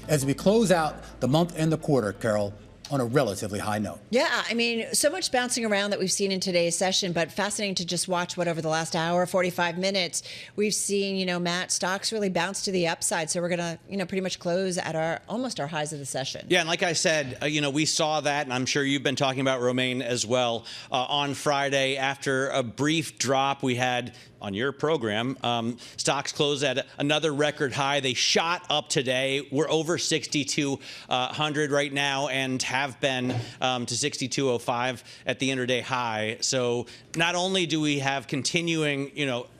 as we close out the month and the quarter, Carol, on a relatively high note. Yeah, I mean, so much bouncing around that we've seen in today's session, but fascinating to just watch what over the last hour, 45 minutes, we've seen, Matt, stocks really bounce to the upside. So we're going to, pretty much close at almost our highs of the session. Yeah, and like I said, we saw that, and I'm sure you've been talking about Romaine as well. On Friday, after a brief drop, we had on your program, stocks closed at another record high. They shot up today. We're over 6,200 right now and have been to 6,205 at the intraday high. So not only do we have continuing,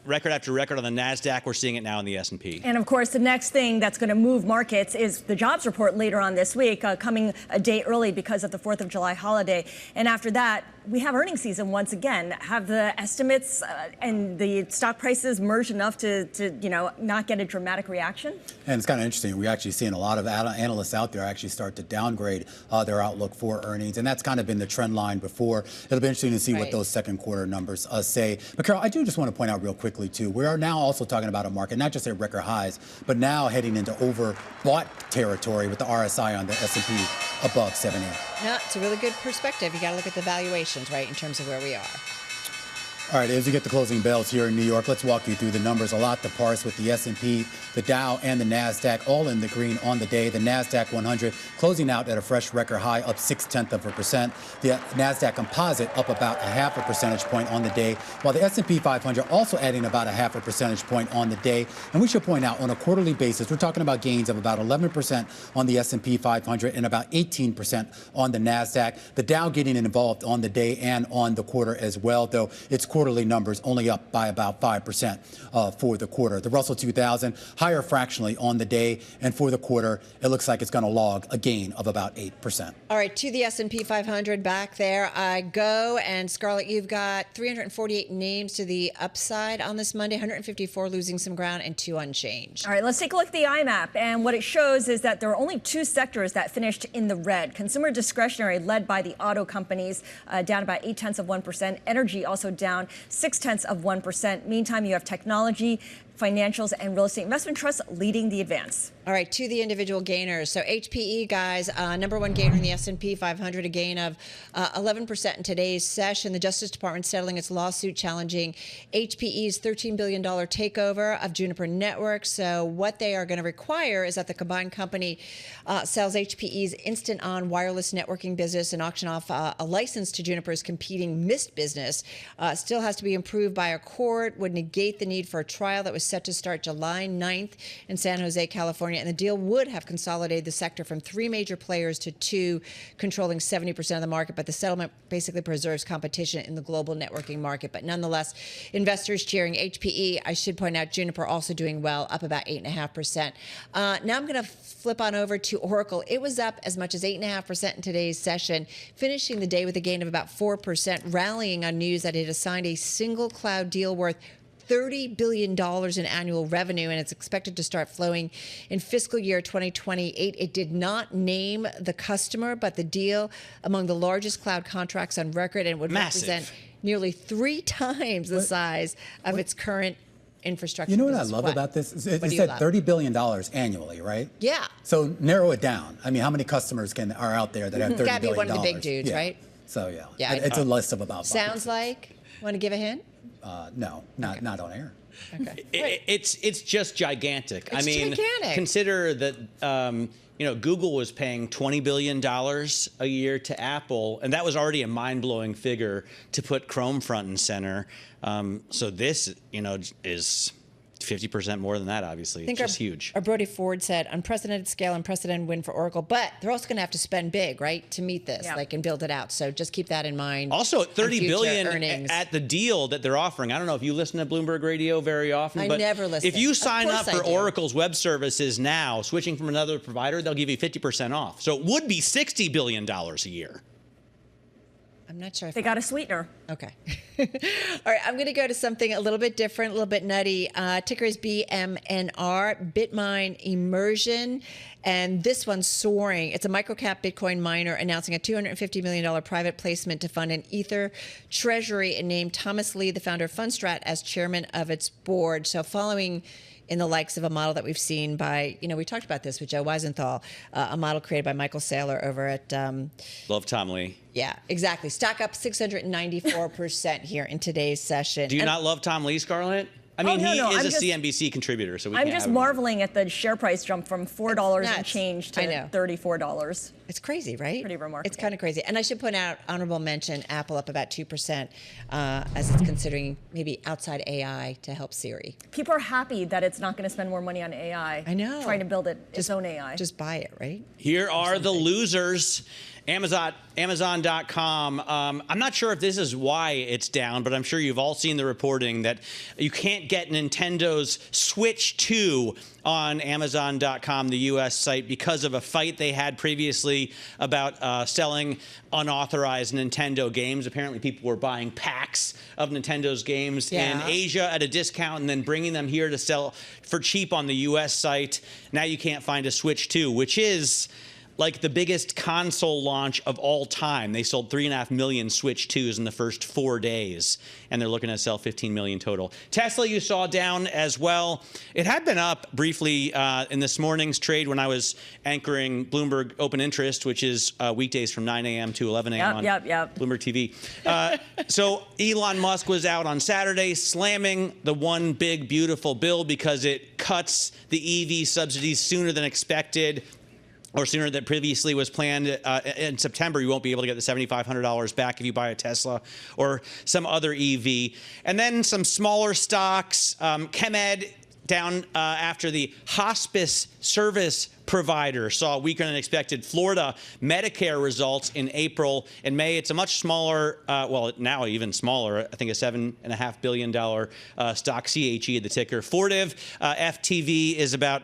record after record on the NASDAQ, we're seeing it now in the S&P. And of course, the next thing that's going to move markets is the jobs report later on this week, coming a day early because of the 4th of July holiday. And after that, we have earnings season once again. Have the estimates and the stock prices merged enough to not get a dramatic reaction? And it's kind of interesting. We're actually seeing a lot of analysts out there actually start to downgrade their outlook for earnings. And that's kind of been the trend line before. It'll be interesting to see what those second quarter numbers say. But Carol, I do just want to point out real quickly, too, we are now also talking about a market, not just at record highs, but now heading into overbought territory with the RSI on the S&P above 70. No, it's a really good perspective. You got to look at the valuations, right, in terms of where we are. All right, as you get the closing bells here in New York, let's walk you through the numbers. A lot to parse with the S&P, the Dow, and the NASDAQ all in the green on the day. The NASDAQ 100 closing out at a fresh record high, up 0.6%. The NASDAQ composite up about 0.5 percentage point on the day, while the S&P 500 also adding about 0.5 percentage point on the day. And we should point out, on a quarterly basis, we're talking about gains of about 11% on the S&P 500 and about 18% on the NASDAQ. The Dow getting involved on the day and on the quarter as well, though its quarterly numbers only up by about 5% for the quarter. The Russell 2000 higher fractionally on the day, and for the quarter, it looks like it's going to log a gain of about 8%. All right, to the S&P 500 back there I go. And Scarlett, you've got 348 names to the upside on this Monday, 154 losing some ground and 2 unchanged. All right, let's take a look at the IMAP. And what it shows is that there are only 2 sectors that finished in the red. Consumer discretionary, led by the auto companies, down about 0.8%. Energy also down 0.6%. Meantime, you have technology, financials, and real estate investment trusts leading the advance. All right, to the individual gainers. So HPE, guys, number one gainer in the S&P 500, a gain of 11% in today's session. The Justice Department settling its lawsuit challenging HPE's $13 billion takeover of Juniper Networks. So what they are going to require is that the combined company sells HPE's instant-on wireless networking business and auction off a license to Juniper's competing Mist business. Still has to be improved by a court, would negate the need for a trial that was set to start July 9th in San Jose, California. And the deal would have consolidated the sector from 3 major players to 2, controlling 70% of the market. But the settlement basically preserves competition in the global networking market. But nonetheless, investors cheering HPE. I should point out Juniper also doing well, up about 8.5%. Now I'm going to flip on over to Oracle. It was up as much as 8.5% in today's session, finishing the day with a gain of about 4%, rallying on news that it has signed a single cloud deal worth $30 billion in annual revenue, and it's expected to start flowing in fiscal year 2028. It did not name the customer, but the deal among the largest cloud contracts on record, and would represent nearly 3 times the size of its current infrastructure. You know what I love about this? It said $30 billion annually, right? Yeah. So narrow it down. I mean, how many customers are out there that have $30 billion? Got to be one of the big dudes, right? So yeah, it's a list of about 5. Sounds like. Want to give a hint? No, not on air. Okay. It's just gigantic. It's gigantic. Consider that Google was paying $20 billion a year to Apple, and that was already a mind-blowing figure to put Chrome front and center. So this, is 50% more than that, obviously. It's just huge. Our Brody Ford said, unprecedented scale, unprecedented win for Oracle, but they're also going to have to spend big, right, to meet this, and build it out. So just keep that in mind. Also, at $30 billion earnings. At the deal that they're offering. I don't know if you listen to Bloomberg Radio very often, but never listen. If you sign up for Oracle's web services now, switching from another provider, they'll give you 50% off. So it would be $60 billion a year. I'm not sure if they got a sweetener. Okay. All right, I'm going to go to something a little bit different, a little bit nutty. Ticker is BMNR, Bitmine Immersion, and this one's soaring. It's a microcap Bitcoin miner announcing a $250 million private placement to fund an Ether treasury and named Thomas Lee, the founder of Fundstrat, as chairman of its board. So following in the likes of a model that we've seen by, we talked about this with Joe Weisenthal, a model created by Michael Saylor over at... Love Tom Lee. Yeah, exactly. Stock up 694% here in today's session. Do you not love Tom Lee, Scarlett? I mean, he is a CNBC contributor, so I'm just marveling at the share price jump from $4 and change to $34. It's crazy, right? Pretty remarkable. It's kind of crazy. And I should point out, honorable mention, Apple up about 2% as it's considering maybe outside AI to help Siri. People are happy that it's not going to spend more money on AI. I know. Trying to build its own AI. Just buy it, right? Here are the losers. Amazon.com. I'm not sure if this is why it's down, but I'm sure you've all seen the reporting that you can't get Nintendo's Switch 2 on Amazon.com, the U.S. site, because of a fight they had previously about selling unauthorized Nintendo games. Apparently, people were buying packs of Nintendo's games in Asia at a discount and then bringing them here to sell for cheap on the U.S. site. Now you can't find a Switch 2, which is like the biggest console launch of all time. They sold 3.5 million Switch 2s in the first 4 days, and they're looking to sell 15 million total. Tesla, you saw down as well. It had been up briefly in this morning's trade when I was anchoring Bloomberg Open Interest, which is weekdays from 9 a.m. to 11 a.m. on Bloomberg TV. So Elon Musk was out on Saturday slamming the one big beautiful bill because it cuts the EV subsidies sooner than expected, or sooner than previously was planned. In September, you won't be able to get the $7,500 back if you buy a Tesla or some other EV. And then some smaller stocks, ChemEd down after the hospice service provider saw weaker than expected Florida Medicare results in April and May. It's a much smaller, well, now even smaller, I think a $7.5 billion stock, CHE, the ticker. Fortive, FTV is about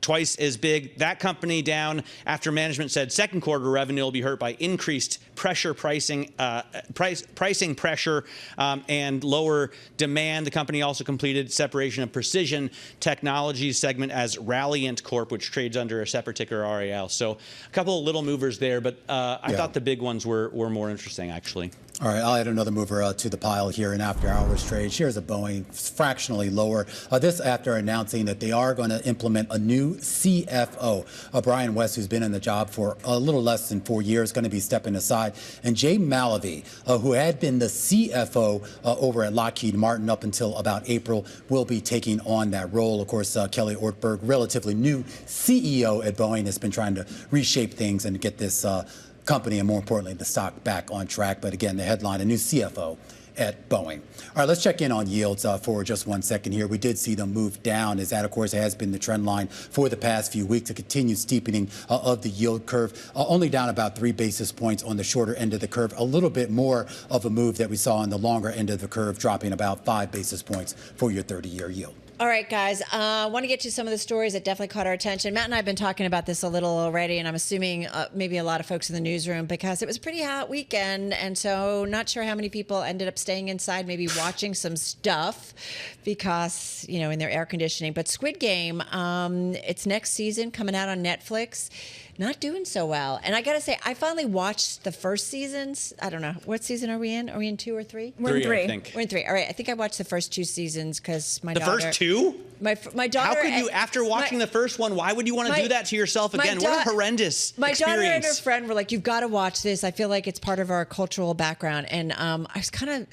twice as big. That company down after management said second quarter revenue will be hurt by increased pricing pressure and lower demand. The company also completed separation of precision technologies segment as Ralliant Corp, which trades under a separate ticker, RAL. So a couple of little movers there, but I thought the big ones were more interesting, actually. All right, I'll add another mover to the pile here in after-hours trade. Shares of Boeing fractionally lower. This after announcing that they are going to implement a new CFO. Brian West, who's been in the job for a little less than 4 years, going to be stepping aside. And Jay Malavy, who had been the CFO over at Lockheed Martin up until about April, will be taking on that role. Of course, Kelly Ortberg, relatively new CEO at Boeing, has been trying to reshape things and get this company and, more importantly, the stock back on track. But again, the headline, a new CFO at Boeing. All right, let's check in on yields for just 1 second here. We did see them move down, as that, of course, has been the trend line for the past few weeks, a continued steepening of the yield curve, only down about 3 basis points on the shorter end of the curve, a little bit more of a move that we saw on the longer end of the curve, dropping about 5 basis points for your 30-year yield. All right, guys, I want to get to some of the stories that definitely caught our attention. Matt and I have been talking about this a little already, and I'm assuming maybe a lot of folks in the newsroom, because it was a pretty hot weekend, and so not sure how many people ended up staying inside, maybe watching some stuff because, in their air conditioning. But Squid Game, it's next season coming out on Netflix. Not doing so well. And I got to say, I finally watched the first seasons. I don't know. What season are we in? Are we in 2 or 3? We're in 3. I think. We're in 3. All right. I think I watched the first 2 seasons because my daughter... The first 2? My daughter... How could you, after watching the first one, why would you want to do that to yourself again? What a horrendous experience. My daughter and her friend were like, you've got to watch this. I feel like it's part of our cultural background. And I was kind of...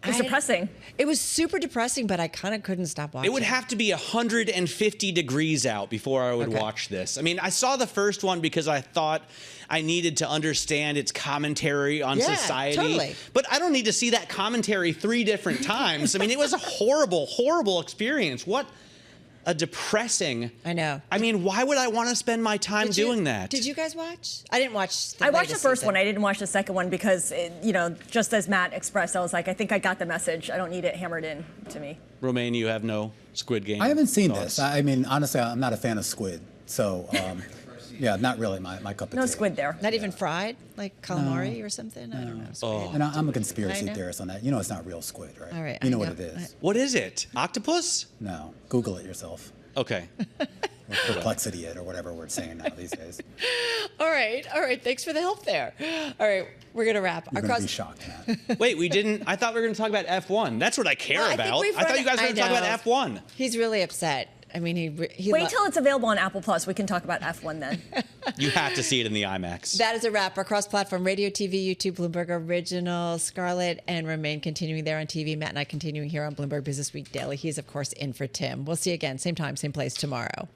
It was depressing. It was super depressing, but I kind of couldn't stop watching. It would have to be 150 degrees out before I would watch this. I mean, I saw the first one because I thought I needed to understand its commentary on society. Totally. But I don't need to see that commentary 3 different times. I mean, it was a horrible, horrible experience. What a depressing... I know. I mean, why would I want to spend my time doing that? Did you guys watch? I didn't watch the I watched the first season. one. I didn't watch the second one because, just as Matt expressed, I was like, I think I got the message. I don't need it hammered in to me. Romaine, you have no Squid Game? I haven't seen thoughts? this. I mean, honestly, I'm not a fan of squid. So, yeah, not really my cup of tea. No squid there. Not even fried, like calamari or something? I don't know. Squid. And I'm a conspiracy theorist on that. You know it's not real squid, right? All right. You know what it is. What is it? Octopus? No. Google it yourself. Okay. or perplexity it, or whatever we're saying now these days. All right. Thanks for the help there. All right, we're gonna wrap. You're going to be shocked, Matt. Wait, we didn't. I thought we were going to talk about F1. That's what I care about. I thought you guys were going to talk about F1. He's really upset. I mean, he Wait till it's available on Apple Plus. We can talk about F1 then. You have to see it in the IMAX. That is a wrap. Our cross-platform radio, TV, YouTube, Bloomberg Original, Scarlet and Romaine continuing there on TV. Matt and I continuing here on Bloomberg Business Week Daily. He's, of course, in for Tim. We'll see you again, same time, same place tomorrow.